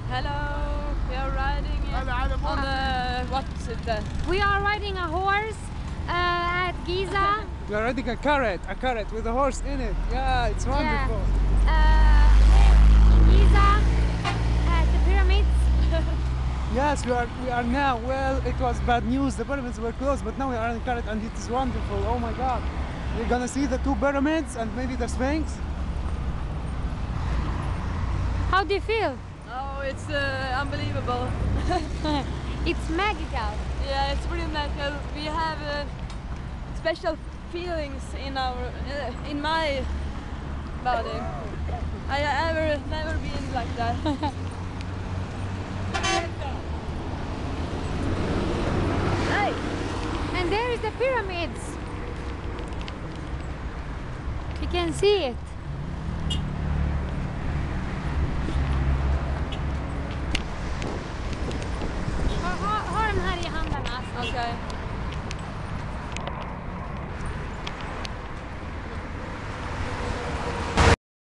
Hello, we are riding on what's it? We are riding a horse at Giza. We are riding a carrot with a horse in it. Yeah, it's wonderful. In Giza, at the pyramids. Yes, we are now. Well, it was bad news. The pyramids were closed, but now we are in carrot and it is wonderful. Oh my God. We're gonna see the two pyramids and maybe the Sphinx. How do you feel? Oh, it's unbelievable. It's magical. Yeah, it's really magical. We have special feelings in our in my body. I never been like that. Hey. And there is the pyramids. You can see it. Har de här i handen alltså. Okay.